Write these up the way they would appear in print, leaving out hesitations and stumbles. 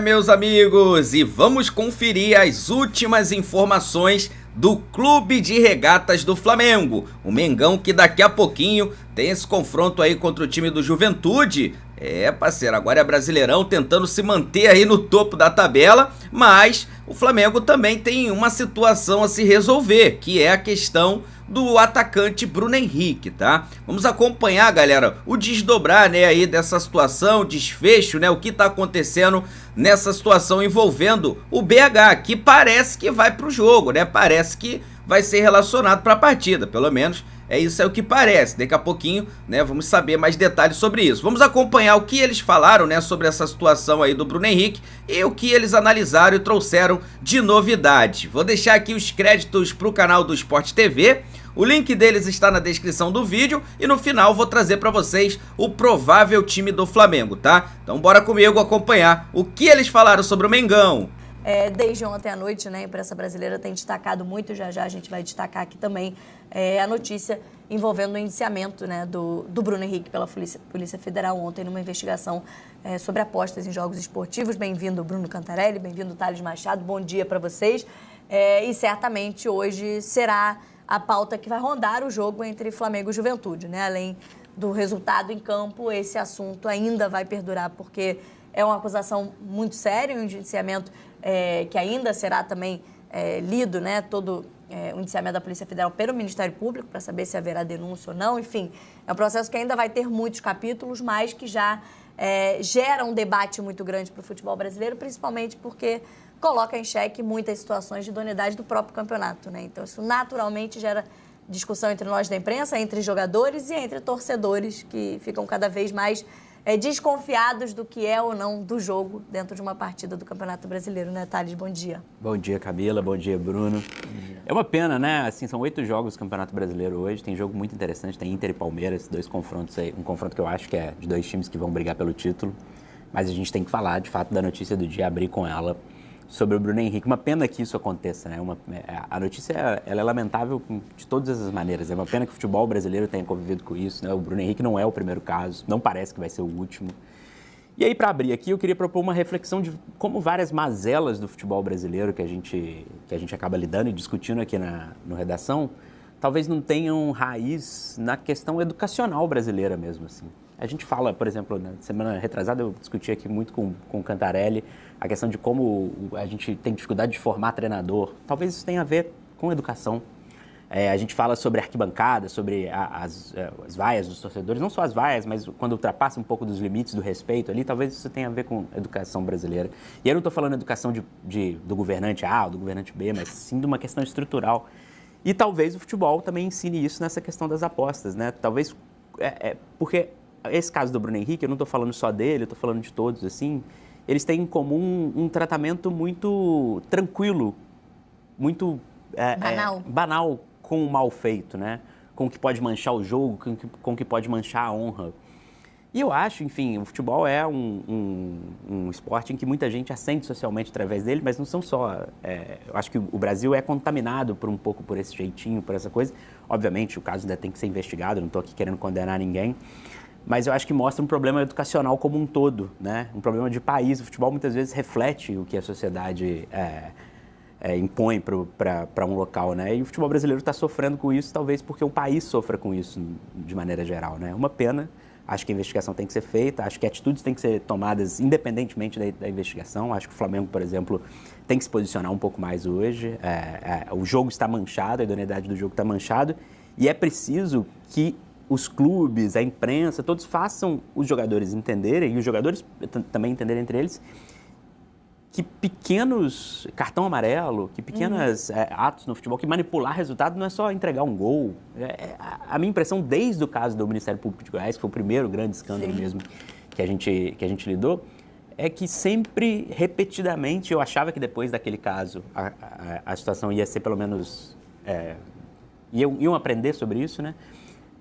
Meus amigos, e vamos conferir as últimas informações do Clube de Regatas do Flamengo. O Mengão que daqui a pouquinho tem esse confronto aí contra o time do Juventude. Parceiro, agora é Brasileirão tentando se manter aí no topo da tabela, mas o Flamengo também tem uma situação a se resolver, que é a questão do atacante Bruno Henrique, tá? Vamos acompanhar, galera, o desdobrar, né, aí dessa situação, desfecho, né, o que tá acontecendo nessa situação envolvendo o BH, que parece que vai pro jogo, né? Parece que vai ser relacionado para a partida, pelo menos isso é o que parece. Daqui a pouquinho, né, vamos saber mais detalhes sobre isso. Vamos acompanhar o que eles falaram, né, sobre essa situação aí do Bruno Henrique e o que eles analisaram e trouxeram de novidade. Vou deixar aqui os créditos pro canal do Sport TV. O link deles está na descrição do vídeo e no final vou trazer para vocês o provável time do Flamengo, tá? Então bora comigo acompanhar o que eles falaram sobre o Mengão. Desde ontem à noite, né, a imprensa brasileira tem destacado muito, já a gente vai destacar aqui também a notícia envolvendo o indiciamento, né, do Bruno Henrique pela Polícia Federal ontem numa investigação sobre apostas em jogos esportivos. Bem-vindo, Bruno Cantarelli, bem-vindo, Thales Machado, bom dia para vocês. E certamente hoje será a pauta que vai rondar o jogo entre Flamengo e Juventude, né? Além do resultado em campo, esse assunto ainda vai perdurar, porque é uma acusação muito séria, um indiciamento que ainda será também lido, né? Todo o indiciamento da Polícia Federal pelo Ministério Público, para saber se haverá denúncia ou não. Enfim, é um processo que ainda vai ter muitos capítulos, mas que já gera um debate muito grande para o futebol brasileiro, principalmente porque coloca em xeque muitas situações de idoneidade do próprio campeonato, né? Então, isso naturalmente gera discussão entre nós da imprensa, entre jogadores e entre torcedores, que ficam cada vez mais desconfiados do que é ou não do jogo dentro de uma partida do Campeonato Brasileiro, né, Thales? Bom dia. Bom dia, Camila. Bom dia, Bruno. É uma pena, né? Assim, são 8 jogos do Campeonato Brasileiro hoje. Tem jogo muito interessante, tem Inter e Palmeiras, 2 confrontos aí. Um confronto que eu acho que é de 2 times que vão brigar pelo título. Mas a gente tem que falar, de fato, da notícia do dia, abrir com ela, sobre o Bruno Henrique. Uma pena que isso aconteça, né? A notícia ela é lamentável de todas as maneiras. É uma pena que o futebol brasileiro tenha convivido com isso, né? O Bruno Henrique não é o primeiro caso, não parece que vai ser o último. E aí, para abrir aqui, eu queria propor uma reflexão de como várias mazelas do futebol brasileiro que a gente acaba lidando e discutindo aqui no Redação, talvez não tenham raiz na questão educacional brasileira mesmo, assim. A gente fala, por exemplo, na semana retrasada eu discuti aqui muito com o Cantarelli a questão de como a gente tem dificuldade de formar treinador. Talvez isso tenha a ver com educação. A gente fala sobre arquibancada, sobre as vaias dos torcedores, não só as vaias, mas quando ultrapassa um pouco dos limites do respeito ali, talvez isso tenha a ver com educação brasileira. E eu não estou falando educação do governante A ou do governante B, mas sim de uma questão estrutural. E talvez o futebol também ensine isso nessa questão das apostas, né? Talvez, porque esse caso do Bruno Henrique, eu não estou falando só dele, eu estou falando de todos, assim, eles têm em comum um tratamento muito tranquilo, muito banal com o mal feito, né? Com o que pode manchar o jogo, com o que pode manchar a honra. E eu acho, enfim, o futebol é um esporte em que muita gente ascende socialmente através dele, mas não são só... eu acho que o Brasil é contaminado um pouco por esse jeitinho, por essa coisa. Obviamente, o caso ainda tem que ser investigado, não estou aqui querendo condenar ninguém. Mas eu acho que mostra um problema educacional como um todo, né? Um problema de país. O futebol muitas vezes reflete o que a sociedade impõe para um local, né? E o futebol brasileiro está sofrendo com isso, talvez porque o país sofra com isso de maneira geral, né? Uma pena. Acho que a investigação tem que ser feita, acho que atitudes têm que ser tomadas independentemente da investigação. Acho que o Flamengo, por exemplo, tem que se posicionar um pouco mais hoje. O jogo está manchado, a idoneidade do jogo está manchado e é preciso que os clubes, a imprensa, todos façam os jogadores entenderem, e os jogadores também entenderem entre eles, que pequenos cartão amarelo, que pequenos atos no futebol, que manipular resultado não é só entregar um gol. A minha impressão, desde o caso do Ministério Público de Goiás, que foi o primeiro grande escândalo mesmo que a gente lidou, é que sempre, repetidamente, eu achava que depois daquele caso a situação ia ser pelo menos... iam aprender sobre isso, né?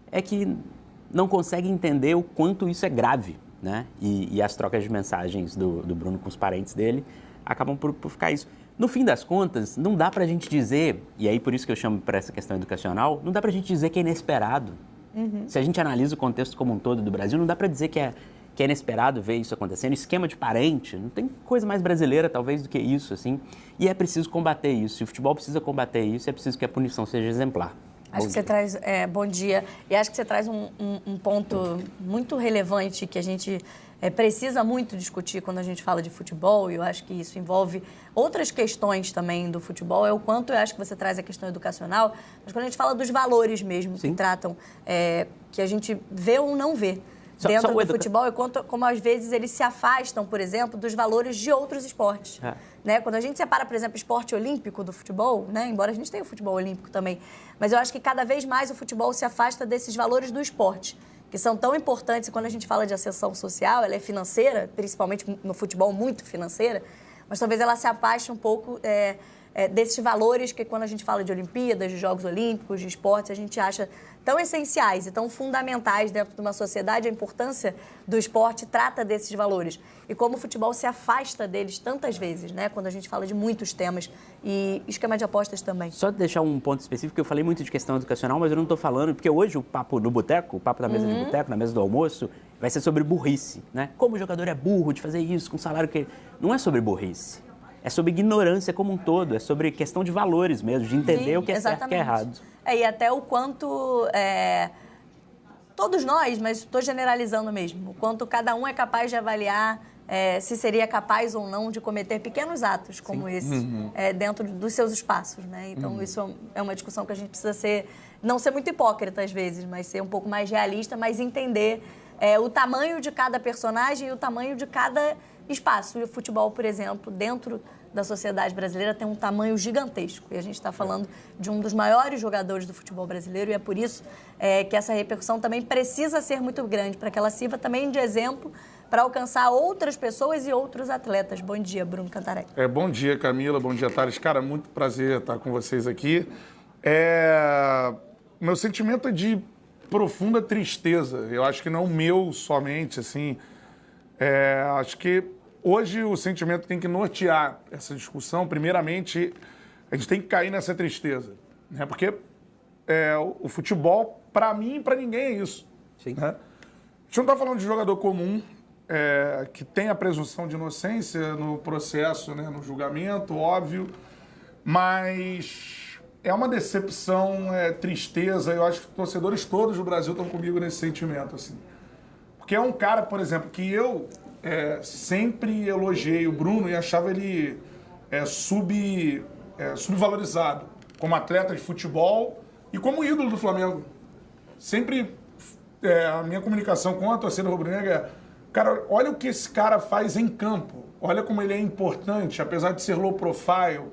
É que não consegue entender o quanto isso é grave, né? E as trocas de mensagens do Bruno com os parentes dele acabam por ficar isso. No fim das contas, não dá pra gente dizer, e aí por isso que eu chamo para essa questão educacional, não dá pra gente dizer que é inesperado. Se a gente analisa o contexto como um todo do Brasil, não dá pra dizer que que é inesperado ver isso acontecendo. Esquema de parente, não tem coisa mais brasileira, talvez, do que isso, assim. E é preciso combater isso. Se o futebol precisa combater isso, é preciso que a punição seja exemplar. Acho que você traz... bom dia. E acho que você traz um ponto muito relevante que a gente precisa muito discutir quando a gente fala de futebol, e eu acho que isso envolve outras questões também do futebol, é o quanto eu acho que você traz a questão educacional, mas quando a gente fala dos valores mesmo, que tratam, que a gente vê ou não vê dentro do futebol, e como às vezes eles se afastam, por exemplo, dos valores de outros esportes. Né? Quando a gente separa, por exemplo, esporte olímpico do futebol, né? Embora a gente tenha o futebol olímpico também, mas eu acho que cada vez mais o futebol se afasta desses valores do esporte, que são tão importantes. E quando a gente fala de ascensão social, ela é financeira, principalmente no futebol, muito financeira, mas talvez ela se afaste um pouco desses valores que, quando a gente fala de Olimpíadas, de Jogos Olímpicos, de esportes, a gente acha tão essenciais e tão fundamentais dentro de uma sociedade. A importância do esporte trata desses valores. E como o futebol se afasta deles tantas vezes, né? Quando a gente fala de muitos temas e esquema de apostas também. Só deixar um ponto específico, eu falei muito de questão educacional, mas eu não estou falando, porque hoje o papo no boteco, o papo da mesa de boteco, na mesa do almoço, vai ser sobre burrice, né? Como o jogador é burro de fazer isso com salário que... Não é sobre burrice. É sobre ignorância como um todo, é sobre questão de valores mesmo, de entender o que é certo e o que é errado. E até o quanto, todos nós, mas estou generalizando mesmo, o quanto cada um é capaz de avaliar se seria capaz ou não de cometer pequenos atos como esse dentro dos seus espaços, né? Então isso é uma discussão que a gente precisa não ser muito hipócrita às vezes, mas ser um pouco mais realista, mas entender o tamanho de cada personagem e o tamanho de cada espaço. E o futebol, por exemplo, dentro da sociedade brasileira tem um tamanho gigantesco. E a gente está falando de um dos maiores jogadores do futebol brasileiro, e é por isso que essa repercussão também precisa ser muito grande, para que ela sirva também de exemplo para alcançar outras pessoas e outros atletas. Bom dia, Bruno Cantarelli. Bom dia, Camila. Bom dia, Thales. Cara, muito prazer estar com vocês aqui. Meu sentimento é de profunda tristeza. Eu acho que não o meu somente, assim. Acho que hoje o sentimento tem que nortear essa discussão. Primeiramente, a gente tem que cair nessa tristeza, né? Porque o futebol, para mim e para ninguém, é isso. Sim. Né? A gente não está falando de jogador comum, que tem a presunção de inocência no processo, né? No julgamento, óbvio, mas é uma decepção, tristeza. Eu acho que os torcedores todos do Brasil estão comigo nesse sentimento, assim. Porque é um cara, por exemplo, que eu sempre elogiei o Bruno e achava ele subvalorizado como atleta de futebol e como ídolo do Flamengo. Sempre a minha comunicação com a torcida rubro-negra cara, olha o que esse cara faz em campo, olha como ele é importante, apesar de ser low profile,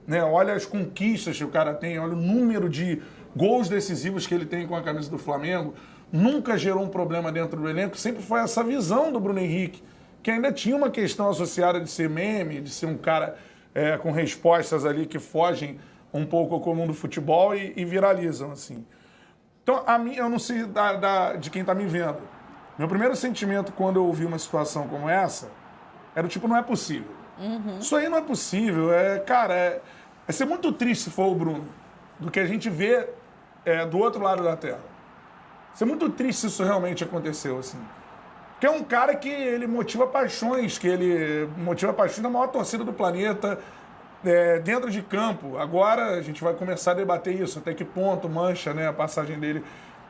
né? Olha as conquistas que o cara tem, olha o número de gols decisivos que ele tem com a camisa do Flamengo. Nunca gerou um problema dentro do elenco, sempre foi essa visão do Bruno Henrique, que ainda tinha uma questão associada de ser meme, de ser um cara com respostas ali que fogem um pouco ao comum do futebol e viralizam, assim. Então, eu não sei de quem está me vendo. Meu primeiro sentimento quando eu ouvi uma situação como essa era tipo, não é possível. Isso aí não é possível. Cara, vai ser muito triste se for o Bruno, do que a gente vê do outro lado da Terra. Vai ser muito triste se isso realmente aconteceu, assim. Porque é um cara que ele motiva paixões, da maior torcida do planeta, dentro de campo. Agora a gente vai começar a debater isso, até que ponto mancha, né, a passagem dele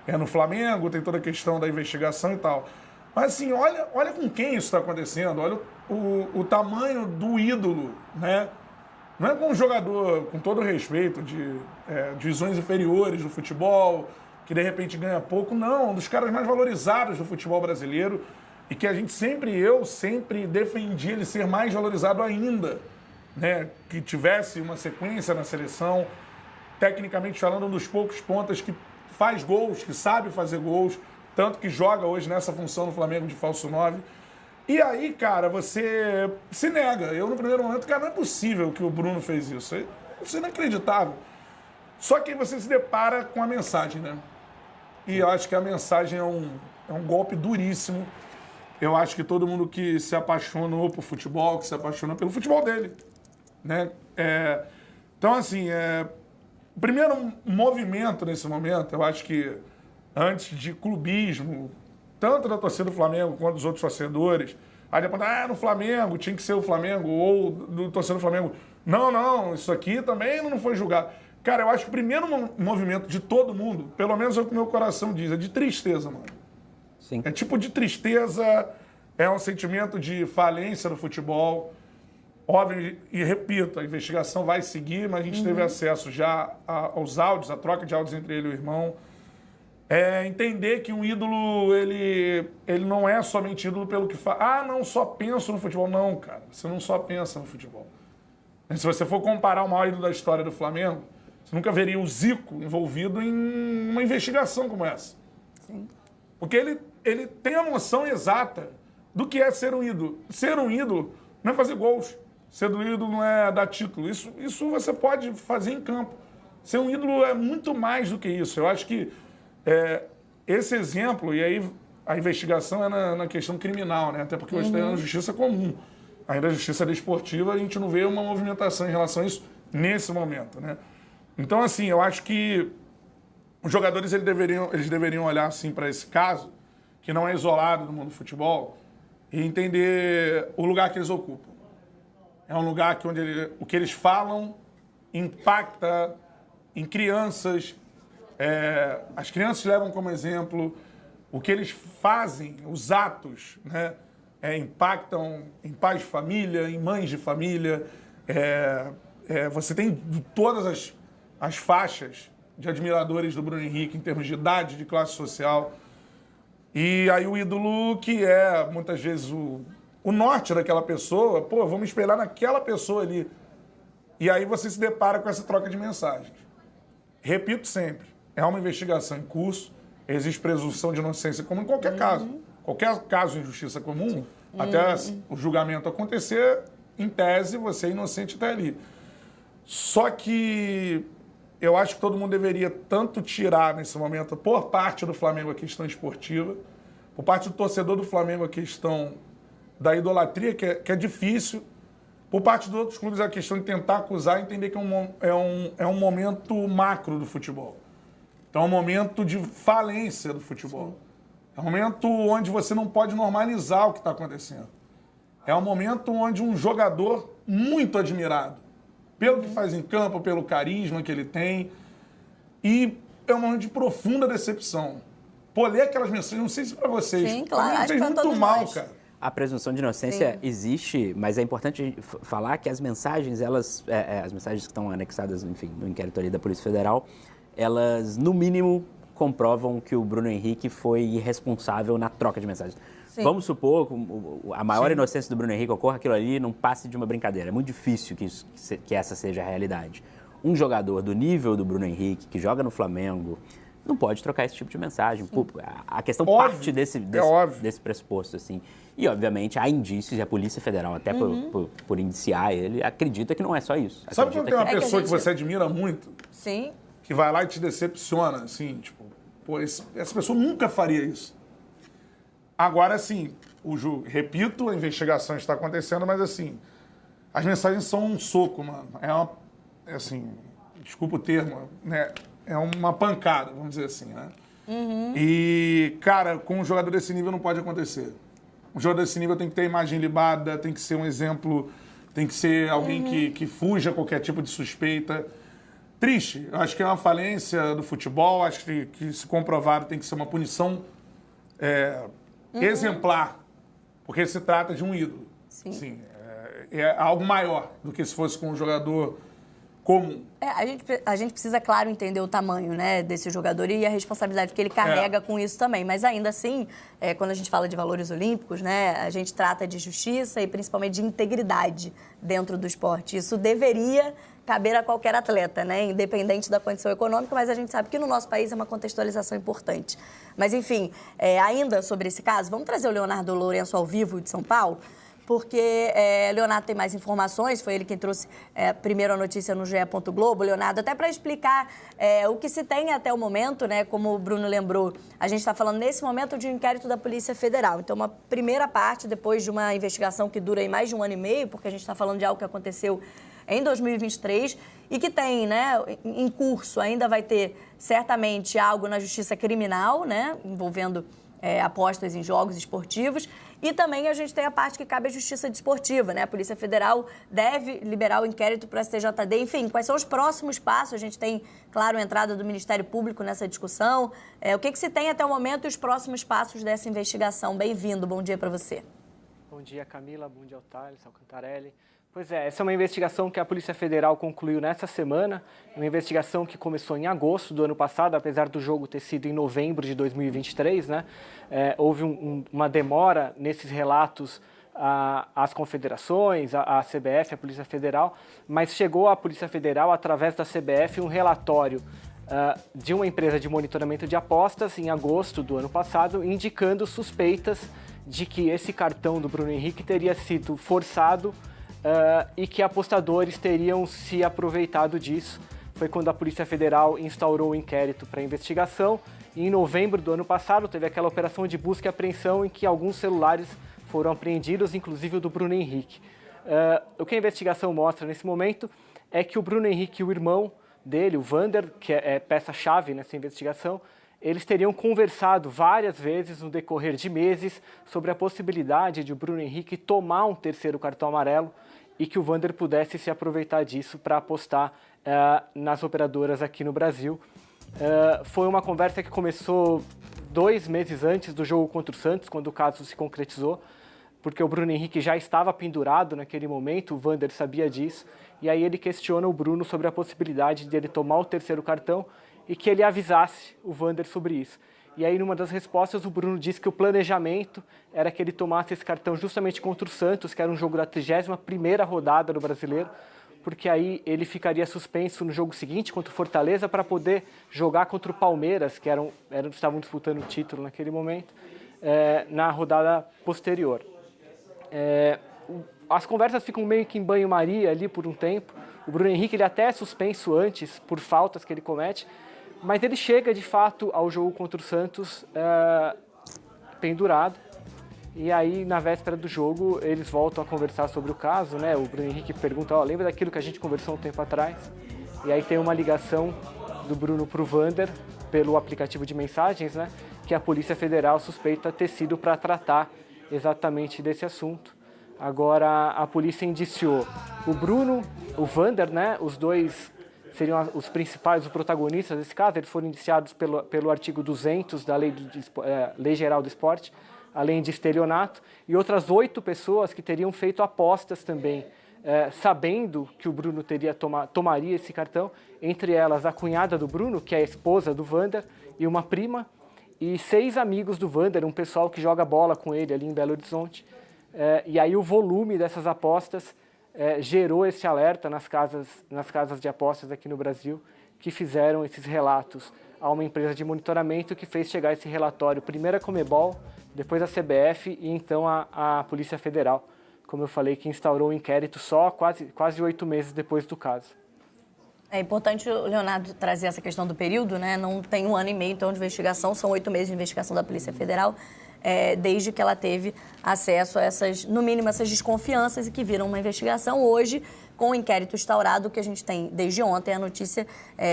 no Flamengo, tem toda a questão da investigação e tal. Mas assim, olha com quem isso está acontecendo, olha o tamanho do ídolo, né? Não é com um jogador, com todo respeito, de divisões inferiores do futebol, que de repente ganha pouco, não, um dos caras mais valorizados do futebol brasileiro e que eu sempre defendi ele ser mais valorizado ainda, né? Que tivesse uma sequência na seleção, tecnicamente falando, um dos poucos pontas que faz gols, que sabe fazer gols, tanto que joga hoje nessa função no Flamengo de falso 9. E aí, cara, você se nega. Eu, no primeiro momento, cara, não é possível que o Bruno fez isso. Isso é inacreditável. Só que aí você se depara com a mensagem, né? E eu acho que a mensagem é um golpe duríssimo. Eu acho que todo mundo que se apaixonou por futebol, que se apaixona pelo futebol dele, né? Então, assim, o primeiro movimento nesse momento, eu acho que antes de clubismo, tanto da torcida do Flamengo quanto dos outros torcedores. Aí depois, no Flamengo, tinha que ser o Flamengo, ou do torcedor do Flamengo. Não, isso aqui também não foi julgado. Cara, eu acho que o primeiro movimento de todo mundo, pelo menos é o que o meu coração diz, é de tristeza, mano. Sim. É tipo de tristeza, é um sentimento de falência do futebol. Óbvio, e repito, a investigação vai seguir, mas a gente teve acesso já aos áudios, a troca de áudios entre ele e o irmão. Entender que um ídolo, ele não é somente ídolo pelo que faz. Não, só penso no futebol. Não, cara, você não só pensa no futebol. Se você for comparar o maior ídolo da história do Flamengo, você nunca veria o Zico envolvido em uma investigação como essa. Sim. Porque ele tem a noção exata do que é ser um ídolo. Ser um ídolo não é fazer gols. Ser um ídolo não é dar título. Isso você pode fazer em campo. Ser um ídolo é muito mais do que isso. Eu acho que esse exemplo, e aí a investigação é na questão criminal, né? Até porque hoje tem a justiça comum. Ainda a justiça desportiva, a gente não vê uma movimentação em relação a isso nesse momento, né? Então, assim, eu acho que os jogadores eles deveriam olhar assim, para esse caso, que não é isolado do mundo do futebol, e entender o lugar que eles ocupam. É um lugar que o que eles falam impacta em crianças. As crianças levam como exemplo o que eles fazem, os atos, né? Impactam em pais de família, em mães de família. Você tem todas as faixas de admiradores do Bruno Henrique em termos de idade, de classe social. E aí o ídolo, que é muitas vezes o norte daquela pessoa, vou me espelhar naquela pessoa ali. E aí você se depara com essa troca de mensagens. Repito sempre, é uma investigação em curso, existe presunção de inocência como em qualquer caso. Qualquer caso de injustiça comum, até o julgamento acontecer, em tese, você é inocente até ali. Só que eu acho que todo mundo deveria tanto tirar nesse momento, por parte do Flamengo, a questão esportiva, por parte do torcedor do Flamengo, a questão da idolatria, que é difícil, por parte dos outros clubes, a questão de tentar acusar e entender que é um momento macro do futebol. Então, é um momento de falência do futebol. Sim. É um momento onde você não pode normalizar o que está acontecendo. É um momento onde um jogador muito admirado, pelo que faz em campo, pelo carisma que ele tem, e é um momento de profunda decepção. Ler aquelas mensagens, não sei se para vocês, sim, claro, me fez muito mal, cara. A presunção de inocência sim. existe, mas é importante falar que as mensagens, as mensagens que estão anexadas, enfim, no inquérito ali da Polícia Federal, elas, no mínimo, comprovam que o Bruno Henrique foi irresponsável na troca de mensagens. Sim. Vamos supor que a maior inocência do Bruno Henrique ocorra, aquilo ali não passe de uma brincadeira. É muito difícil que essa seja a realidade. Um jogador do nível do Bruno Henrique, que joga no Flamengo, não pode trocar esse tipo de mensagem. A questão parte desse pressuposto, assim. E, obviamente, há indícios, e a Polícia Federal, até por indiciar ele, acredita que não é só isso. Sabe quando tem uma pessoa que você admira muito? Sim. Que vai lá e te decepciona, assim, tipo, essa pessoa nunca faria isso. Agora, assim, repito, a investigação está acontecendo, mas, assim, as mensagens são um soco, mano. Assim, desculpa o termo, né? É uma pancada, vamos dizer assim, né? E, cara, com um jogador desse nível não pode acontecer. Um jogador desse nível tem que ter imagem libada, tem que ser um exemplo, tem que ser alguém que fuja qualquer tipo de suspeita. Triste. Eu acho que é uma falência do futebol, acho que se comprovado tem que ser uma punição exemplar, porque se trata de um ídolo. Sim. Assim, é algo maior do que se fosse com um jogador comum. A gente precisa, claro, entender o tamanho, né, desse jogador e a responsabilidade que ele carrega com isso também. Mas ainda assim, quando a gente fala de valores olímpicos, né, a gente trata de justiça e principalmente de integridade dentro do esporte. Isso deveria caber a qualquer atleta, né, independente da condição econômica, mas a gente sabe que no nosso país é uma contextualização importante. Mas, enfim, ainda sobre esse caso, vamos trazer o Leonardo Lourenço ao vivo de São Paulo, porque Leonardo tem mais informações, foi ele quem trouxe primeiro a notícia no GE. Globo, Leonardo, até para explicar o que se tem até o momento, né, como o Bruno lembrou, a gente está falando nesse momento de um inquérito da Polícia Federal. Então, uma primeira parte, depois de uma investigação que dura aí mais de 1 ano e meio, porque a gente está falando de algo que aconteceu em 2023 e que tem, né, em curso, ainda vai ter certamente algo na justiça criminal, né, envolvendo apostas em jogos esportivos. E também a gente tem a parte que cabe à Justiça Desportiva, né? A Polícia Federal deve liberar o inquérito para o STJD. Enfim, quais são os próximos passos? A gente tem, claro, a entrada do Ministério Público nessa discussão. O que se tem até o momento e os próximos passos dessa investigação? Bem-vindo, bom dia para você. Bom dia, Camila. Bom dia, Otávio, Alcantarelli. Pois é, essa é uma investigação que a Polícia Federal concluiu nessa semana, uma investigação que começou em agosto do ano passado, apesar do jogo ter sido em novembro de 2023, né? Houve uma demora nesses relatos às confederações, à CBF, à Polícia Federal, mas chegou à Polícia Federal, através da CBF, um relatório de uma empresa de monitoramento de apostas em agosto do ano passado, indicando suspeitas de que esse cartão do Bruno Henrique teria sido forçado e que apostadores teriam se aproveitado disso. Foi quando a Polícia Federal instaurou o inquérito para investigação e em novembro do ano passado teve aquela operação de busca e apreensão em que alguns celulares foram apreendidos, inclusive o do Bruno Henrique. O que a investigação mostra nesse momento é que o Bruno Henrique e o irmão dele, o Vander, que é peça-chave nessa investigação, eles teriam conversado várias vezes no decorrer de meses sobre a possibilidade de o Bruno Henrique tomar um terceiro cartão amarelo e que o Vander pudesse se aproveitar disso para apostar nas operadoras aqui no Brasil. Foi uma conversa que começou 2 meses antes do jogo contra o Santos, quando o caso se concretizou, porque o Bruno Henrique já estava pendurado naquele momento, o Vander sabia disso, e aí ele questiona o Bruno sobre a possibilidade de ele tomar o terceiro cartão e que ele avisasse o Vander sobre isso. E aí, numa das respostas, o Bruno disse que o planejamento era que ele tomasse esse cartão justamente contra o Santos, que era um jogo da 31ª rodada do Brasileiro, porque aí ele ficaria suspenso no jogo seguinte contra o Fortaleza para poder jogar contra o Palmeiras, que estavam disputando o título naquele momento, na rodada posterior. As conversas ficam meio que em banho-maria ali por um tempo. O Bruno Henrique ele até é suspenso antes por faltas que ele comete, mas ele chega, de fato, ao jogo contra o Santos pendurado. E aí, na véspera do jogo, eles voltam a conversar sobre o caso, né? O Bruno Henrique pergunta, lembra daquilo que a gente conversou um tempo atrás? E aí tem uma ligação do Bruno para o Vander, pelo aplicativo de mensagens, né? Que a Polícia Federal suspeita ter sido para tratar exatamente desse assunto. Agora, a polícia indiciou o Bruno, o Vander, né? Os dois seriam os principais, os protagonistas desse caso. Eles foram indiciados pelo artigo 200 da Lei Geral do Esporte, além de estelionato, e outras 8 pessoas que teriam feito apostas também, sabendo que o Bruno tomaria esse cartão, entre elas a cunhada do Bruno, que é a esposa do Vander, e uma prima, e 6 amigos do Vander, um pessoal que joga bola com ele ali em Belo Horizonte. E aí o volume dessas apostas gerou esse alerta nas casas de apostas aqui no Brasil, que fizeram esses relatos a uma empresa de monitoramento que fez chegar esse relatório primeiro a Conmebol, depois a CBF e então a Polícia Federal, como eu falei, que instaurou o inquérito só quase 8 meses depois do caso. É importante o Leonardo trazer essa questão do período, né? Não tem 1 ano e meio então de investigação, são 8 meses de investigação da Polícia Federal, desde que ela teve acesso a no mínimo, essas desconfianças e que viram uma investigação. Hoje, com o inquérito instaurado, que a gente tem desde ontem, a notícia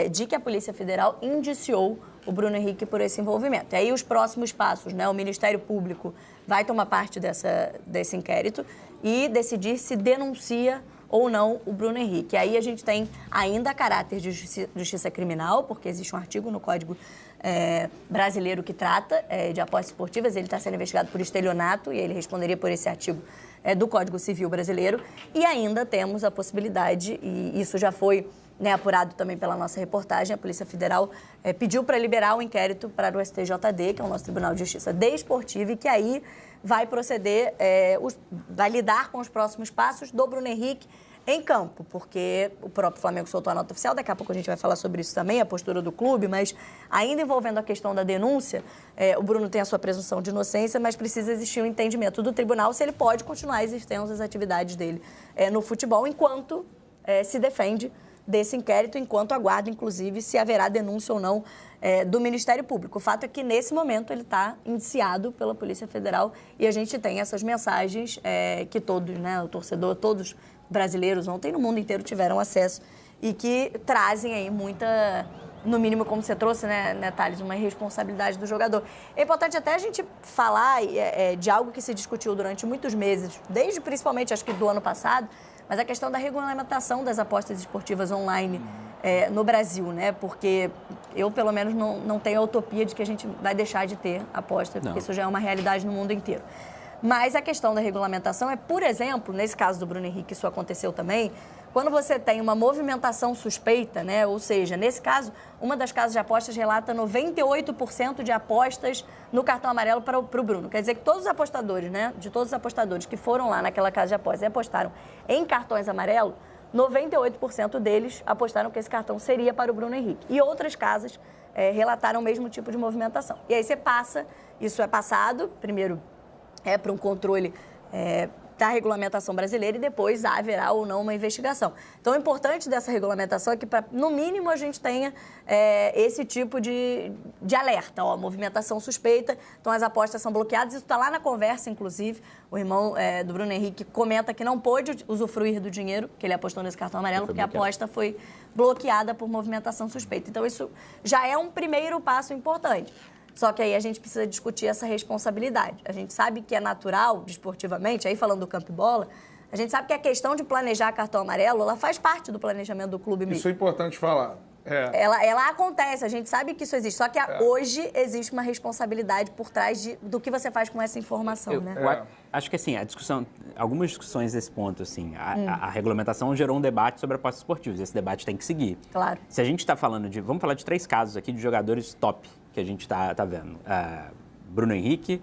de que a Polícia Federal indiciou o Bruno Henrique por esse envolvimento. E aí os próximos passos, né? O Ministério Público vai tomar parte desse inquérito e decidir se denuncia ou não o Bruno Henrique. Aí a gente tem ainda caráter de justiça criminal, porque existe um artigo no Código brasileiro que trata de apostas esportivas. Ele está sendo investigado por estelionato e ele responderia por esse artigo do Código Civil brasileiro. E ainda temos a possibilidade, e isso já foi apurado também pela nossa reportagem, a Polícia Federal pediu para liberar o inquérito para o STJD, que é o nosso Tribunal de Justiça Desportiva, e que aí vai proceder, vai lidar com os próximos passos do Bruno Henrique em campo, porque o próprio Flamengo soltou a nota oficial, daqui a pouco a gente vai falar sobre isso também, a postura do clube, mas ainda envolvendo a questão da denúncia, o Bruno tem a sua presunção de inocência, mas precisa existir um entendimento do tribunal se ele pode continuar existindo as atividades dele no futebol, enquanto se defende desse inquérito, enquanto aguarda, inclusive, se haverá denúncia ou não do Ministério Público. O fato é que, nesse momento, ele está indiciado pela Polícia Federal e a gente tem essas mensagens que todos, o torcedor, todos brasileiros ontem no mundo inteiro tiveram acesso e que trazem aí muita no mínimo, como você trouxe, né, Thales, uma irresponsabilidade do jogador. É importante até a gente falar de algo que se discutiu durante muitos meses, desde principalmente, acho que do ano passado, mas a questão da regulamentação das apostas esportivas online no Brasil, né? Porque eu, pelo menos, não tenho a utopia de que a gente vai deixar de ter aposta, porque isso já é uma realidade no mundo inteiro. Mas a questão da regulamentação é, por exemplo, nesse caso do Bruno Henrique, isso aconteceu também, quando você tem uma movimentação suspeita, né? Ou seja, nesse caso, uma das casas de apostas relata 98% de apostas no cartão amarelo para o Bruno. Quer dizer que todos os apostadores, né? De todos os apostadores que foram lá naquela casa de apostas e apostaram em cartões amarelos, 98% deles apostaram que esse cartão seria para o Bruno Henrique. E outras casas relataram o mesmo tipo de movimentação. E aí você passa, isso é passado, primeiro para um controle da regulamentação brasileira e depois haverá ou não uma investigação. Então, o importante dessa regulamentação é que, no mínimo, a gente tenha esse tipo de alerta, movimentação suspeita, então as apostas são bloqueadas, isso está lá na conversa, inclusive, o irmão do Bruno Henrique comenta que não pôde usufruir do dinheiro que ele apostou nesse cartão amarelo, porque a aposta foi bloqueada por movimentação suspeita. Então, isso já é um primeiro passo importante. Só que aí a gente precisa discutir essa responsabilidade. A gente sabe que é natural, desportivamente, aí falando do campo e bola, a gente sabe que a questão de planejar cartão amarelo, ela faz parte do planejamento do clube mesmo. Isso é importante falar. Ela acontece, a gente sabe que isso existe. Só que hoje existe uma responsabilidade por trás do que você faz com essa informação, né? Acho que assim, algumas discussões desse ponto, assim, a regulamentação gerou um debate sobre apostas esportivas. Esse debate tem que seguir. Claro. Se a gente está falando vamos falar de 3 casos aqui de jogadores top que a gente está vendo. Bruno Henrique,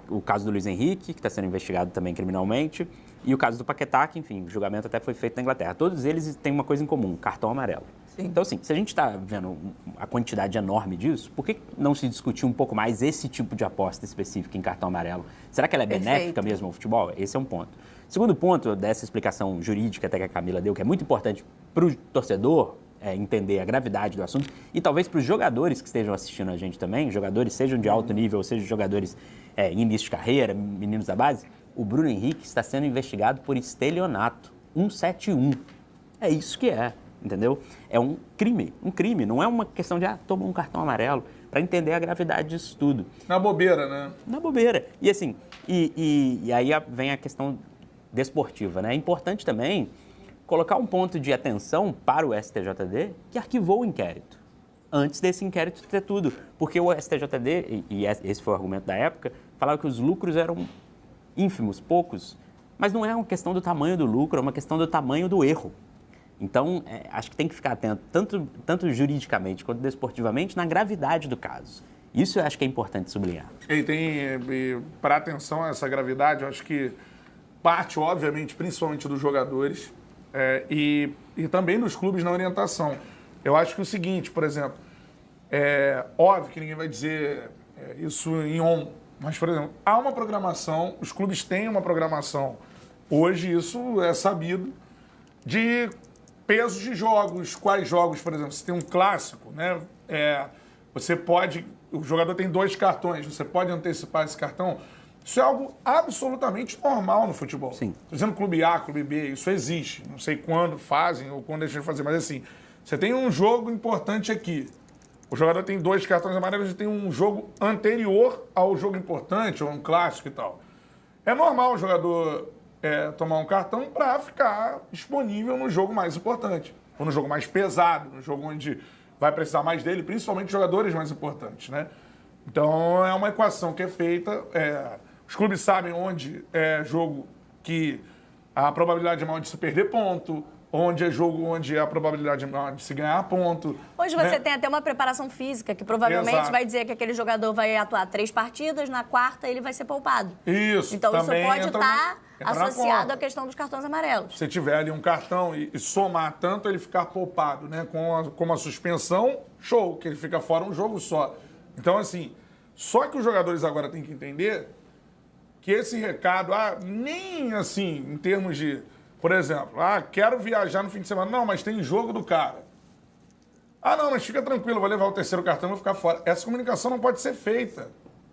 o caso do Luiz Henrique, que está sendo investigado também criminalmente, e o caso do Paquetá, que, enfim, o julgamento até foi feito na Inglaterra. Todos eles têm uma coisa em comum, cartão amarelo. Sim. Então, assim, se a gente está vendo a quantidade enorme disso, por que não se discutir um pouco mais esse tipo de aposta específica em cartão amarelo? Será que ela é benéfica mesmo ao futebol? Esse é um ponto. Segundo ponto dessa explicação jurídica até que a Camila deu, que é muito importante para o torcedor entender a gravidade do assunto, e talvez para os jogadores que estejam assistindo a gente também, jogadores sejam de alto nível, ou sejam jogadores em início de carreira, meninos da base, o Bruno Henrique está sendo investigado por estelionato, 171. É isso que é, entendeu? É um crime, não é uma questão de tomar um cartão amarelo, para entender a gravidade disso tudo. Na bobeira, né? Na bobeira. E assim, e aí vem a questão desportiva, né? É importante também colocar um ponto de atenção para o STJD, que arquivou o inquérito, antes desse inquérito ter tudo. Porque o STJD, e esse foi o argumento da época, falava que os lucros eram ínfimos, poucos, mas não é uma questão do tamanho do lucro, é uma questão do tamanho do erro. Então, acho que tem que ficar atento, tanto juridicamente quanto desportivamente, na gravidade do caso. Isso eu acho que é importante sublinhar. E para atenção a essa gravidade, eu acho que parte, obviamente, principalmente dos jogadores, e também dos clubes na orientação. Eu acho que o seguinte, por exemplo, óbvio que ninguém vai dizer isso em on, mas, por exemplo, há uma programação, os clubes têm uma programação, hoje isso é sabido, de pesos de jogos, quais jogos, por exemplo, você tem um clássico, né? Você pode, o jogador tem 2 cartões, você pode antecipar esse cartão. Isso é algo absolutamente normal no futebol. Sim. Estou dizendo clube A, clube B, isso existe. Não sei quando fazem ou quando deixam de fazer, mas assim, você tem um jogo importante aqui. O jogador tem 2 cartões amarelos e tem um jogo anterior ao jogo importante, ou um clássico e tal. É normal o jogador tomar um cartão para ficar disponível no jogo mais importante. Ou no jogo mais pesado, no jogo onde vai precisar mais dele, principalmente jogadores mais importantes, né? Então, é uma equação que é feita. Os clubes sabem onde é jogo que a probabilidade é maior de se perder ponto, onde é jogo onde a probabilidade é maior de se ganhar ponto. Hoje você tem até uma preparação física que provavelmente vai dizer que aquele jogador vai atuar 3 partidas, na 4ª ele vai ser poupado. Isso. Então isso pode estar entra associado à questão dos cartões amarelos. Se tiver ali um cartão e somar tanto, ele ficar poupado, né? Com a suspensão, show, que ele fica fora um jogo só. Então, assim, só que os jogadores agora têm que entender que esse recado, nem assim, em termos de, por exemplo, quero viajar no fim de semana. Não, mas tem jogo do cara. Não, mas fica tranquilo, vou levar o 3º cartão e vou ficar fora. Essa comunicação não pode ser feita.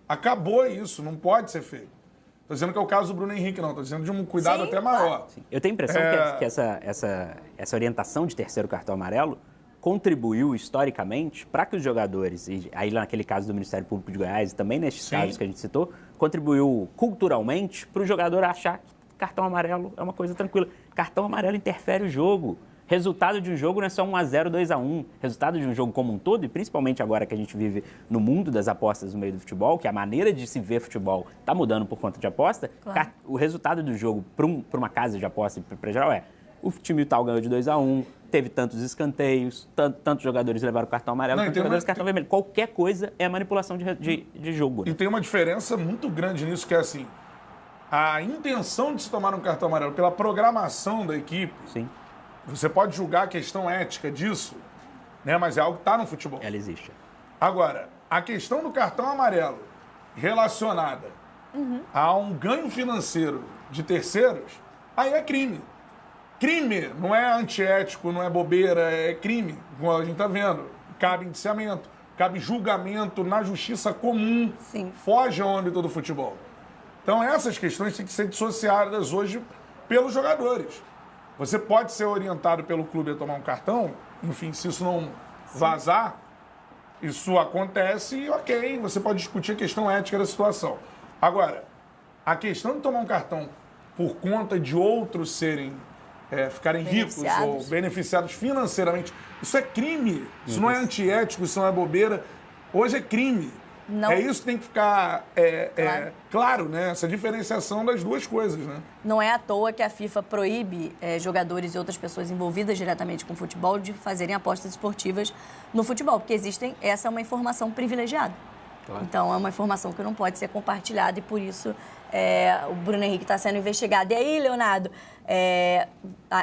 Acabou isso, não pode ser feito. Estou dizendo que é o caso do Bruno Henrique, não. Estou dizendo de um cuidado até maior. Sim. Eu tenho a impressão que essa orientação de 3º cartão amarelo contribuiu historicamente para que os jogadores, e aí naquele caso do Ministério Público de Goiás e também nestes casos que a gente citou, contribuiu culturalmente para o jogador achar que cartão amarelo é uma coisa tranquila. Cartão amarelo interfere o jogo. Resultado de um jogo não é só 1-0, 2-1. Resultado de um jogo como um todo, e principalmente agora que a gente vive no mundo das apostas no meio do futebol, que a maneira de se ver futebol está mudando por conta de aposta, claro. O resultado do jogo para uma casa de aposta, para geral, o time tal ganhou de 2-1, teve tantos escanteios, tantos jogadores levaram cartão amarelo, tantos jogadores cartão vermelho. Qualquer coisa é manipulação de jogo. Né? E tem uma diferença muito grande nisso, que é assim, a intenção de se tomar um cartão amarelo pela programação da equipe. Sim. Você pode julgar a questão ética disso, né? Mas é algo que está no futebol. Ela existe. Agora, a questão do cartão amarelo relacionada a um ganho financeiro de terceiros, aí é crime. Crime não é antiético, não é bobeira, é crime, como a gente está vendo. Cabe indiciamento, cabe julgamento na justiça comum. Sim. Foge ao âmbito do futebol. Então essas questões têm que ser dissociadas hoje pelos jogadores. Você pode ser orientado pelo clube a tomar um cartão, enfim, se isso não vazar, isso acontece e ok, você pode discutir a questão ética da situação. Agora, a questão de tomar um cartão por conta de outros ficarem ricos ou beneficiados financeiramente, isso é crime, isso não é antiético, isso não é bobeira, hoje é crime. Não. É isso que tem que ficar claro, né? Essa diferenciação das duas coisas, né? Não é à toa que a FIFA proíbe jogadores e outras pessoas envolvidas diretamente com o futebol de fazerem apostas esportivas no futebol, porque essa é uma informação privilegiada. Claro. Então, é uma informação que não pode ser compartilhada e, por isso, o Bruno Henrique está sendo investigado. E aí, Leonardo,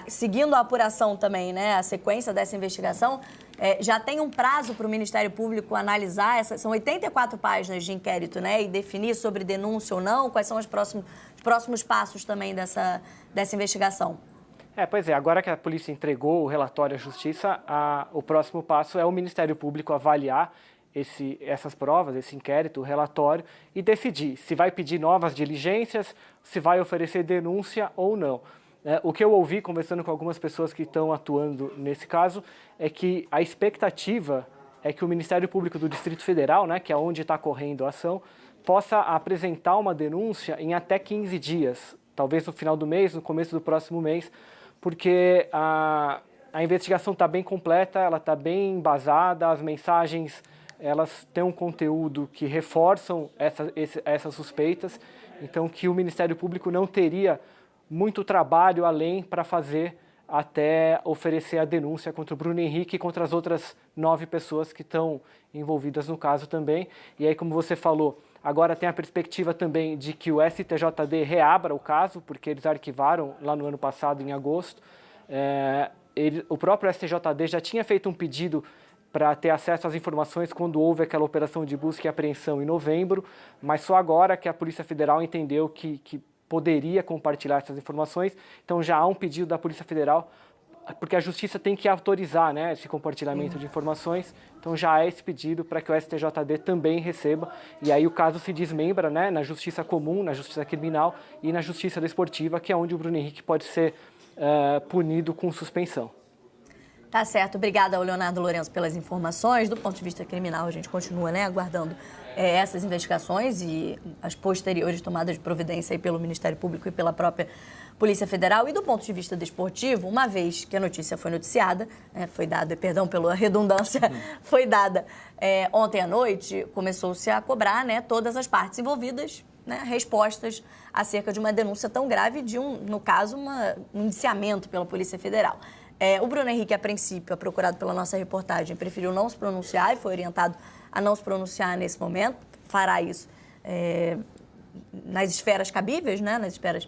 seguindo a apuração também, né, a sequência dessa investigação, já tem um prazo para o Ministério Público analisar, são 84 páginas de inquérito, né, e definir sobre denúncia ou não, quais são os próximos passos também dessa investigação. Pois é, agora que a polícia entregou o relatório à Justiça, o próximo passo é o Ministério Público avaliar essas provas, esse inquérito, o relatório, e decidir se vai pedir novas diligências, se vai oferecer denúncia ou não. O que eu ouvi, conversando com algumas pessoas que estão atuando nesse caso, é que a expectativa é que o Ministério Público do Distrito Federal, né, que é onde está correndo a ação, possa apresentar uma denúncia em até 15 dias, talvez no final do mês, no começo do próximo mês, porque a investigação está bem completa, ela está bem embasada, as mensagens elas têm um conteúdo que reforçam essas suspeitas, então que o Ministério Público não teria muito trabalho além para fazer até oferecer a denúncia contra o Bruno Henrique e contra as outras 9 pessoas que estão envolvidas no caso também. E aí, como você falou, agora tem a perspectiva também de que o STJD reabra o caso, porque eles arquivaram lá no ano passado, em agosto. O próprio STJD já tinha feito um pedido para ter acesso às informações quando houve aquela operação de busca e apreensão em novembro, mas só agora que a Polícia Federal entendeu que poderia compartilhar essas informações. Então já há um pedido da Polícia Federal, porque a Justiça tem que autorizar, né, esse compartilhamento de informações. Então já há esse pedido para que o STJD também receba, e aí o caso se desmembra, né, na Justiça Comum, na Justiça Criminal e na Justiça Desportiva, que é onde o Bruno Henrique pode ser punido com suspensão. Tá certo. Obrigada ao Leonardo Lourenço pelas informações. Do ponto de vista criminal, a gente continua, né, aguardando essas investigações e as posteriores tomadas de providência aí pelo Ministério Público e pela própria Polícia Federal. E do ponto de vista desportivo, uma vez que a notícia foi noticiada, foi dada, perdão pela redundância, foi dada ontem à noite, começou-se a cobrar, né, todas as partes envolvidas, né, respostas acerca de uma denúncia tão grave de no caso, um indiciamento pela Polícia Federal. O Bruno Henrique, a princípio, procurado pela nossa reportagem, preferiu não se pronunciar e foi orientado a não se pronunciar nesse momento. Fará isso nas esferas cabíveis, né? Nas esferas,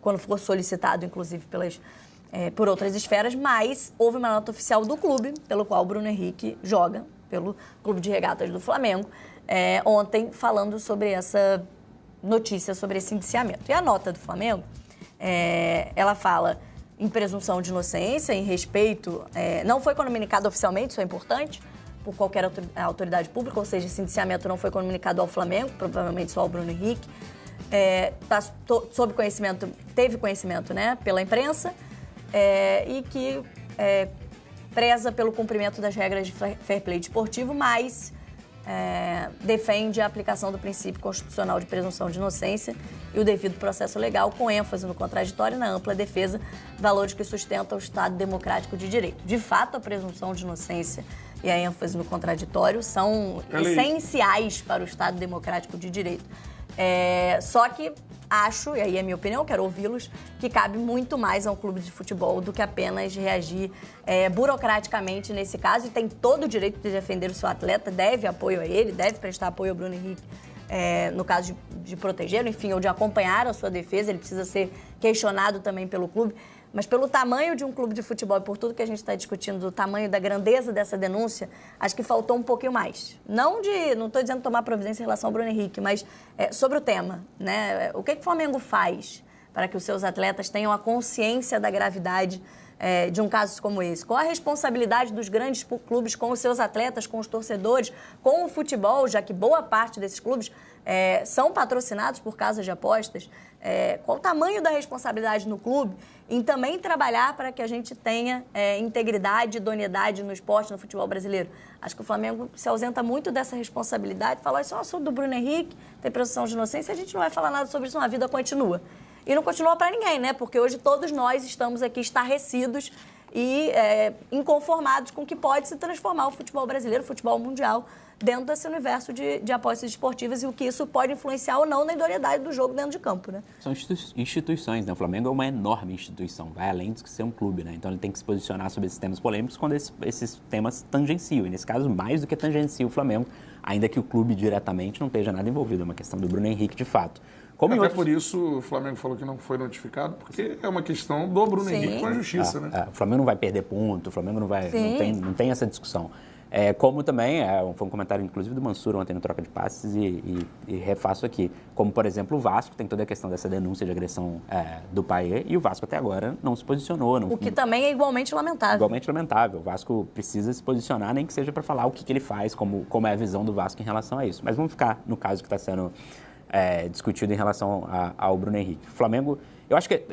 quando for solicitado, inclusive, por outras esferas, mas houve uma nota oficial do clube, pelo qual o Bruno Henrique joga, pelo Clube de Regatas do Flamengo, ontem, falando sobre essa notícia, sobre esse indiciamento. E a nota do Flamengo, ela fala em presunção de inocência, em respeito, não foi comunicado oficialmente, isso é importante, por qualquer autoridade pública, ou seja, esse indiciamento não foi comunicado ao Flamengo, provavelmente só ao Bruno Henrique, teve conhecimento, né, pela imprensa, e que preza pelo cumprimento das regras de fair play desportivo, mas defende a aplicação do princípio constitucional de presunção de inocência e o devido processo legal, com ênfase no contraditório e na ampla defesa, valores que sustentam o Estado democrático de direito. De fato, a presunção de inocência e a ênfase no contraditório são essenciais para o Estado democrático de direito. Só que acho, e aí é minha opinião, quero ouvi-los, que cabe muito mais a um clube de futebol do que apenas reagir burocraticamente nesse caso, e tem todo o direito de defender o seu atleta, deve apoio a ele, deve prestar apoio ao Bruno Henrique, no caso de protegê-lo, enfim, ou de acompanhar a sua defesa, ele precisa ser questionado também pelo clube. Mas pelo tamanho de um clube de futebol e por tudo que a gente está discutindo, do tamanho, da grandeza dessa denúncia, acho que faltou um pouquinho mais. Não estou dizendo tomar providência em relação ao Bruno Henrique, mas sobre o tema, né? O que o Flamengo faz para que os seus atletas tenham a consciência da gravidade de um caso como esse? Qual a responsabilidade dos grandes clubes com os seus atletas, com os torcedores, com o futebol, já que boa parte desses clubes são patrocinados por casas de apostas? Qual o tamanho da responsabilidade no clube em também trabalhar para que a gente tenha integridade e idoneidade no esporte, no futebol brasileiro? Acho que o Flamengo se ausenta muito dessa responsabilidade, fala isso é um assunto do Bruno Henrique, tem presunção de inocência, a gente não vai falar nada sobre isso, a vida continua. E não continua para ninguém, né? Porque hoje todos nós estamos aqui estarrecidos e inconformados com o que pode se transformar o futebol brasileiro, o futebol mundial, dentro desse universo de apostas esportivas e o que isso pode influenciar ou não na idoneidade do jogo dentro de campo, né? São instituições, né? O Flamengo é uma enorme instituição, vai além de ser um clube, né? Então ele tem que se posicionar sobre esses temas polêmicos quando esses temas tangenciam, e nesse caso mais do que tangencia o Flamengo, ainda que o clube diretamente não esteja nada envolvido, é uma questão do Bruno Henrique de fato. Por isso o Flamengo falou que não foi notificado, porque é uma questão do Bruno Henrique com a justiça, né? O Flamengo não vai perder ponto, o Flamengo não vai, não tem essa discussão. Como também, foi um comentário inclusive do Mansur ontem no Troca de Passes e refaço aqui, como por exemplo o Vasco tem toda a questão dessa denúncia de agressão do Payet e o Vasco até agora não se posicionou. O que também é igualmente lamentável. Igualmente lamentável. O Vasco precisa se posicionar, nem que seja para falar o que ele faz, como é a visão do Vasco em relação a isso. Mas vamos ficar no caso que está sendo discutido em relação ao Bruno Henrique. O Flamengo, eu acho que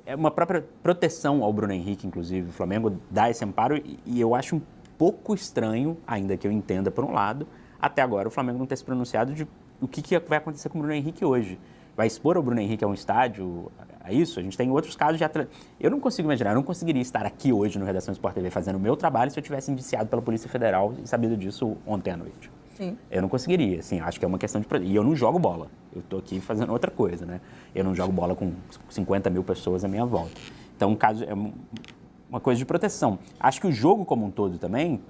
é uma própria proteção ao Bruno Henrique, inclusive. O Flamengo dá esse amparo e eu acho um pouco estranho, ainda que eu entenda por um lado, até agora o Flamengo não ter se pronunciado de o que vai acontecer com o Bruno Henrique hoje. Vai expor o Bruno Henrique a um estádio, a isso? A gente tem outros casos de atleta. Eu não consigo imaginar, eu não conseguiria estar aqui hoje no Redação Sport TV fazendo o meu trabalho se eu tivesse indiciado pela Polícia Federal e sabido disso ontem à noite. Sim. Eu não conseguiria, assim, acho que é uma questão de... E eu não jogo bola, eu estou aqui fazendo outra coisa, né? Eu não jogo bola com 50 mil pessoas à minha volta. Então, o caso é uma coisa de proteção. Acho que o jogo como um todo também,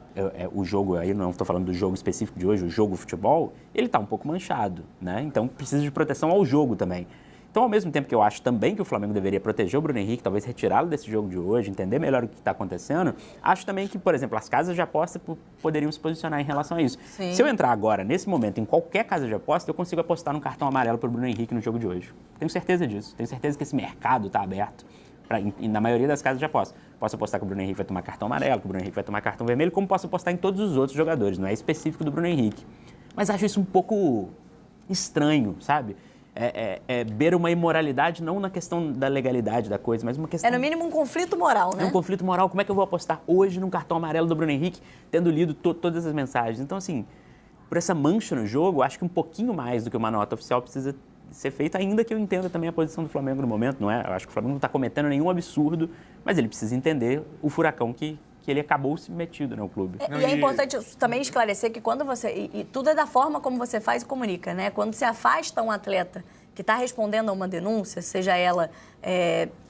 o jogo, aí não estou falando do jogo específico de hoje, o jogo futebol, ele está um pouco manchado, né? Então, precisa de proteção ao jogo também. Então, ao mesmo tempo que eu acho também que o Flamengo deveria proteger o Bruno Henrique, talvez retirá-lo desse jogo de hoje, entender melhor o que está acontecendo, acho também que, por exemplo, as casas de aposta poderiam se posicionar em relação a isso. Sim. Se eu entrar agora, nesse momento, em qualquer casa de aposta, eu consigo apostar num cartão amarelo para o Bruno Henrique no jogo de hoje. Tenho certeza disso. Tenho certeza que esse mercado está aberto na maioria das casas de aposta. Posso apostar que o Bruno Henrique vai tomar cartão amarelo, que o Bruno Henrique vai tomar cartão vermelho, como posso apostar em todos os outros jogadores. Não é específico do Bruno Henrique. Mas acho isso um pouco estranho, sabe? Beira uma imoralidade, não na questão da legalidade da coisa, mas uma questão... no mínimo um conflito moral, né? É um conflito moral. Como é que eu vou apostar hoje num cartão amarelo do Bruno Henrique, tendo lido todas as mensagens? Então, assim, por essa mancha no jogo, acho que um pouquinho mais do que uma nota oficial precisa ser feita, ainda que eu entenda também a posição do Flamengo no momento, não é? Eu acho que o Flamengo não está cometendo nenhum absurdo, mas ele precisa entender o furacão que ele acabou se metido no clube. E é importante também esclarecer que quando você... E tudo é da forma como você faz e comunica, né? Quando se afasta um atleta que está respondendo a uma denúncia, seja ela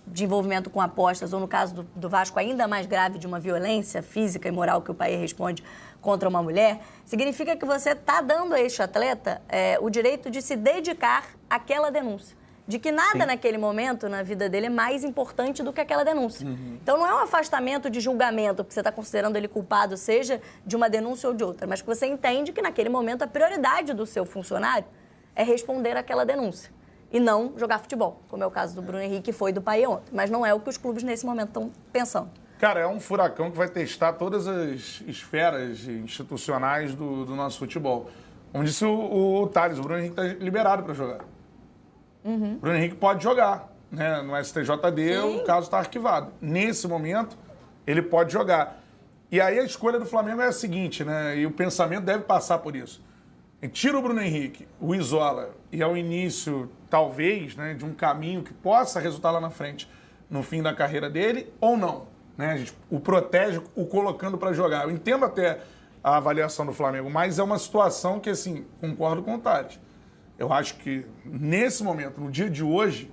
de envolvimento com apostas ou, no caso do Vasco, ainda mais grave, de uma violência física e moral que o país responde contra uma mulher, significa que você está dando a este atleta o direito de se dedicar àquela denúncia. De que nada naquele momento, na vida dele, é mais importante do que aquela denúncia. Então, não é um afastamento de julgamento, porque você está considerando ele culpado, seja de uma denúncia ou de outra, mas que você entende que, naquele momento, a prioridade do seu funcionário é responder àquela denúncia e não jogar futebol, como é o caso do Bruno Henrique, que foi do Payet ontem. Mas não é o que os clubes, nesse momento, estão pensando. Cara, é um furacão que vai testar todas as esferas institucionais do nosso futebol. Como disse o Thales, o Bruno Henrique está liberado para jogar. O Bruno Henrique pode jogar, né? No STJD o caso está arquivado. Nesse momento, ele pode jogar. E aí a escolha do Flamengo é a seguinte, né? E o pensamento deve passar por isso. Tira o Bruno Henrique, o isola, e é o início, talvez, né, de um caminho que possa resultar lá na frente, no fim da carreira dele, ou não. Né? A gente o protege, o colocando para jogar. Eu entendo até a avaliação do Flamengo, mas é uma situação que, assim, concordo com o Thales. Eu acho que, nesse momento, no dia de hoje,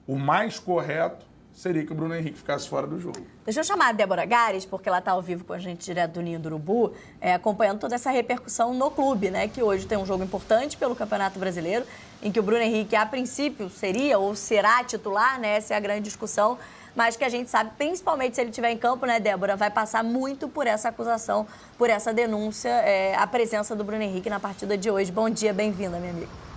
o mais correto seria que o Bruno Henrique ficasse fora do jogo. Deixa eu chamar a Débora Gares, porque ela está ao vivo com a gente direto do Ninho do Urubu, acompanhando toda essa repercussão no clube, né? Que hoje tem um jogo importante pelo Campeonato Brasileiro, em que o Bruno Henrique, a princípio, seria ou será titular, né? Essa é a grande discussão, mas que a gente sabe, principalmente se ele estiver em campo, né, Débora, vai passar muito por essa acusação, por essa denúncia, a presença do Bruno Henrique na partida de hoje. Bom dia, bem-vinda, minha amiga.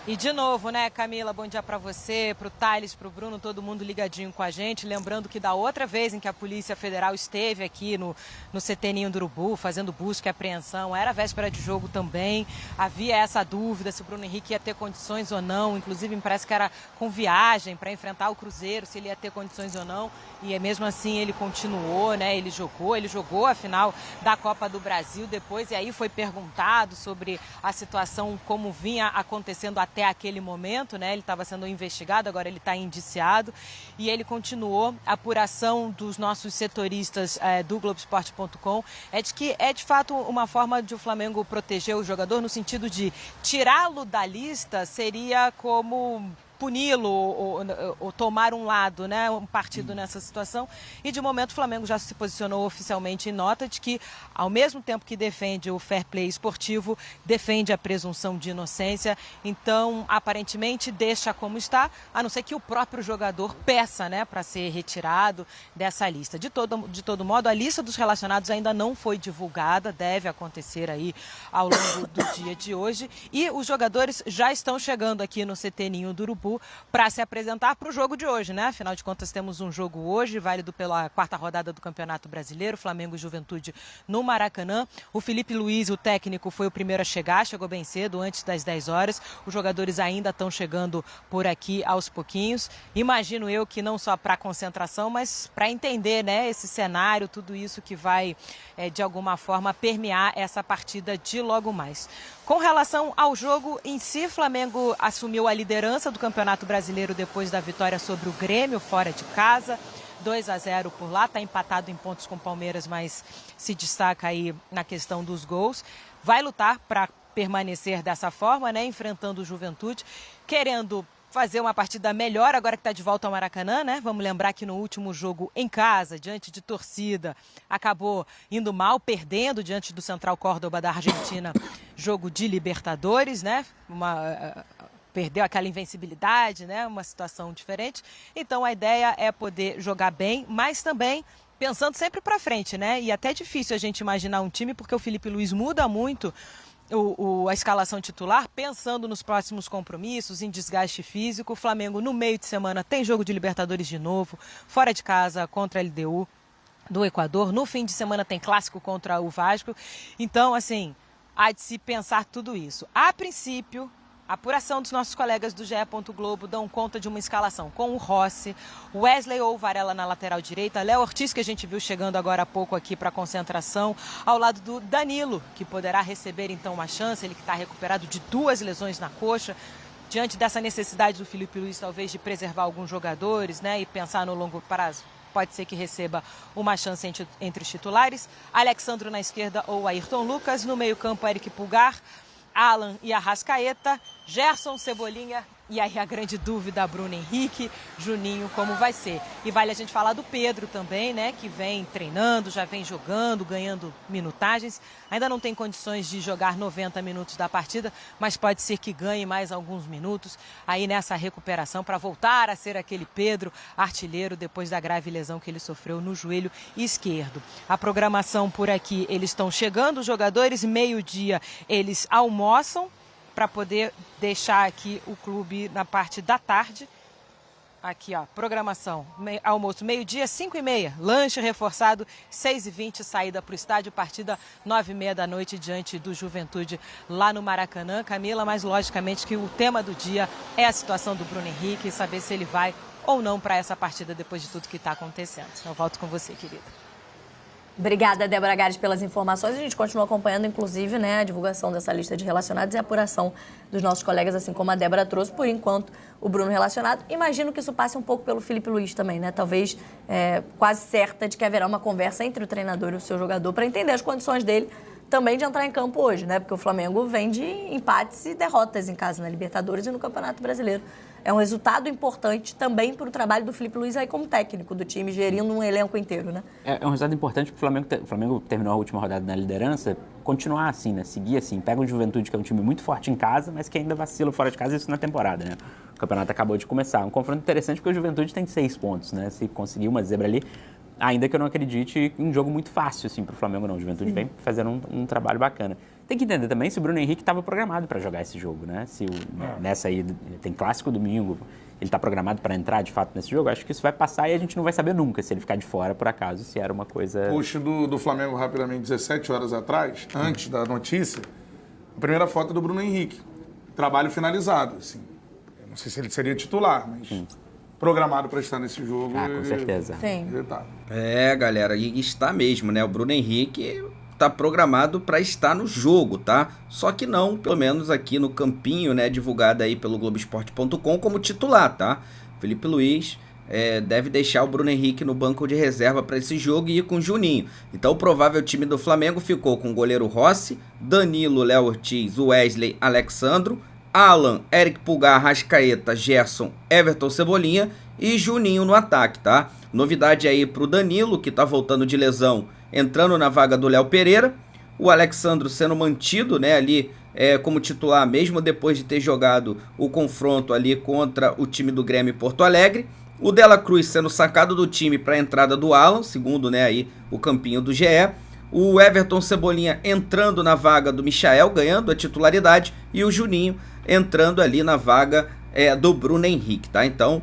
E de novo, né, Camila, bom dia para você, para o Thales, para o Bruno, todo mundo ligadinho com a gente. Lembrando que da outra vez em que a Polícia Federal esteve aqui no CT Ninho do Urubu, fazendo busca e apreensão, era véspera de jogo também. Havia essa dúvida se o Bruno Henrique ia ter condições ou não. Inclusive, me parece que era com viagem para enfrentar o Cruzeiro, se ele ia ter condições ou não. E mesmo assim ele continuou, né? Ele jogou a final da Copa do Brasil depois. E aí foi perguntado sobre a situação, como vinha acontecendo até aquele momento, né? Ele estava sendo investigado, agora ele está indiciado. E ele continuou. A apuração dos nossos setoristas do Globoesporte.com é de que é de fato uma forma de o Flamengo proteger o jogador, no sentido de tirá-lo da lista seria como puni-lo ou tomar um lado, né, um partido nessa situação. E de momento o Flamengo já se posicionou oficialmente em nota de que, ao mesmo tempo que defende o fair play esportivo, defende a presunção de inocência. Então, aparentemente, deixa como está, a não ser que o próprio jogador peça, né, para ser retirado dessa lista. De todo modo, a lista dos relacionados ainda não foi divulgada, deve acontecer aí ao longo do dia de hoje. E os jogadores já estão chegando aqui no CT Ninho do Urubu para se apresentar para o jogo de hoje, né? Afinal de contas, temos um jogo hoje, válido pela 4ª rodada do Campeonato Brasileiro, Flamengo e Juventude no Maracanã. O Felipe Luiz, o técnico, foi o primeiro a chegar, chegou bem cedo, antes das 10 horas. Os jogadores ainda estão chegando por aqui aos pouquinhos. Imagino eu que não só para concentração, mas para entender, né, esse cenário, tudo isso que vai, de alguma forma, permear essa partida de logo mais. Com relação ao jogo em si, Flamengo assumiu a liderança do Campeonato Brasileiro depois da vitória sobre o Grêmio, fora de casa. 2-0 por lá, está empatado em pontos com o Palmeiras, mas se destaca aí na questão dos gols. Vai lutar para permanecer dessa forma, né, enfrentando o Juventude, querendo fazer uma partida melhor agora que está de volta ao Maracanã, né? Vamos lembrar que no último jogo em casa, diante de torcida, acabou indo mal, perdendo diante do Central Córdoba da Argentina, jogo de Libertadores, né? Perdeu aquela invencibilidade, né? Uma situação diferente. Então a ideia é poder jogar bem, mas também pensando sempre para frente, né? E até é difícil a gente imaginar um time, porque o Felipe Luiz muda muito a escalação titular, pensando nos próximos compromissos, em desgaste físico. O Flamengo, no meio de semana, tem jogo de Libertadores de novo, fora de casa, contra a LDU do Equador. No fim de semana tem clássico contra o Vasco. Então, assim, há de se pensar tudo isso. A princípio, a apuração dos nossos colegas do GE. Globo dão conta de uma escalação com o Rossi, Wesley ou Varela na lateral direita, Léo Ortiz, que a gente viu chegando agora há pouco aqui para a concentração, ao lado do Danilo, que poderá receber então uma chance, ele que está recuperado de 2 lesões na coxa, diante dessa necessidade do Felipe Luiz talvez de preservar alguns jogadores, né, e pensar no longo prazo. Pode ser que receba uma chance entre os titulares. Alexandro na esquerda ou Ayrton Lucas, no meio-campo Eric Pulgar, Alan e Arrascaeta, Gerson, Cebolinha e aí a grande dúvida, Bruno Henrique, Juninho, como vai ser. E vale a gente falar do Pedro também, né, que vem treinando, já vem jogando, ganhando minutagens. Ainda não tem condições de jogar 90 minutos da partida, mas pode ser que ganhe mais alguns minutos aí nessa recuperação para voltar a ser aquele Pedro artilheiro depois da grave lesão que ele sofreu no joelho esquerdo. A programação por aqui, eles estão chegando, os jogadores, meio-dia eles almoçam, para poder deixar aqui o clube na parte da tarde. Aqui, ó, programação, almoço, meio-dia, 5h30, lanche reforçado, 6h20, saída para o estádio, partida 9h30 da noite diante do Juventude lá no Maracanã. Camila, mas logicamente que o tema do dia é a situação do Bruno Henrique, saber se ele vai ou não para essa partida depois de tudo que está acontecendo. Eu volto com você, querida. Obrigada, Débora Gares, pelas informações. A gente continua acompanhando, inclusive, né, a divulgação dessa lista de relacionados e a apuração dos nossos colegas, assim como a Débora trouxe, por enquanto, o Bruno relacionado. Imagino que isso passe um pouco pelo Felipe Luiz também, né? Talvez quase certa de que haverá uma conversa entre o treinador e o seu jogador para entender as condições dele também de entrar em campo hoje, né? Porque o Flamengo vem de empates e derrotas em casa na Libertadores e no Campeonato Brasileiro. É um resultado importante também para o trabalho do Felipe Luiz aí como técnico do time, gerindo um elenco inteiro, né? É um resultado importante para o Flamengo terminou a última rodada na liderança, continuar assim, né? Seguir assim. Pega o Juventude, que é um time muito forte em casa, mas que ainda vacila fora de casa, isso na temporada, né? O campeonato acabou de começar. Um confronto interessante porque o Juventude tem 6 pontos, né? Se conseguir uma zebra ali, ainda que eu não acredite em um jogo muito fácil assim, para o Flamengo, não. O Juventude vem fazendo um trabalho bacana. Tem que entender também se o Bruno Henrique estava programado para jogar esse jogo, né? Nessa aí tem clássico domingo, ele está programado para entrar de fato nesse jogo. Acho que isso vai passar e a gente não vai saber nunca se ele ficar de fora, por acaso, se era uma coisa... Post do Flamengo rapidamente, 17 horas atrás, antes da notícia, a primeira foto é do Bruno Henrique. Trabalho finalizado, assim. Eu não sei se ele seria titular, mas programado para estar nesse jogo. Ah, com certeza. Sim. Ele tá. Galera, e está mesmo, né? O Bruno Henrique tá programado para estar no jogo, tá? Só que não, pelo menos aqui no campinho, né, divulgado aí pelo Globoesporte.com como titular, tá? Felipe Luiz deve deixar o Bruno Henrique no banco de reserva para esse jogo e ir com o Juninho. Então o provável time do Flamengo ficou com o goleiro Rossi, Danilo, Léo Ortiz, Wesley, Alexandro, Alan, Eric Pulgar, Arrascaeta, Gerson, Everton Cebolinha e Juninho no ataque, tá? Novidade aí pro Danilo, que tá voltando de lesão, entrando na vaga do Léo Pereira. O Alexandro sendo mantido, né, ali como titular, mesmo depois de ter jogado o confronto ali contra o time do Grêmio Porto Alegre. O Dela Cruz sendo sacado do time para a entrada do Alan, segundo, né, aí o campinho do GE. O Everton Cebolinha entrando na vaga do Michael, ganhando a titularidade. E o Juninho entrando ali na vaga do Bruno Henrique, tá? Então,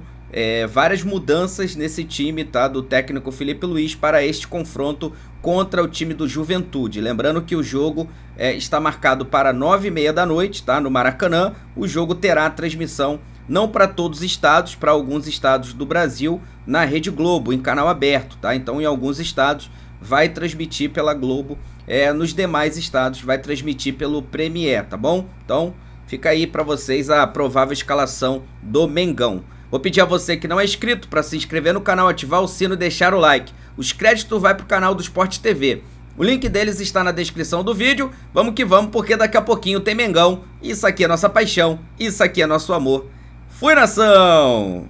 várias mudanças nesse time, tá? Do técnico Felipe Luiz para este confronto contra o time do Juventude. Lembrando que o jogo está marcado para 9h30 da noite, tá? No Maracanã. O jogo terá transmissão não para todos os estados, para alguns estados do Brasil, na Rede Globo, em canal aberto, tá? Então, em alguns estados vai transmitir pela Globo, nos demais estados vai transmitir pelo Premiere, tá bom? Então, fica aí para vocês a provável escalação do Mengão. Vou pedir a você que não é inscrito para se inscrever no canal, ativar o sino e deixar o like. Os créditos vai para o canal do Sport TV. O link deles está na descrição do vídeo. Vamos que vamos, porque daqui a pouquinho tem Mengão. Isso aqui é nossa paixão, isso aqui é nosso amor. Fui, nação!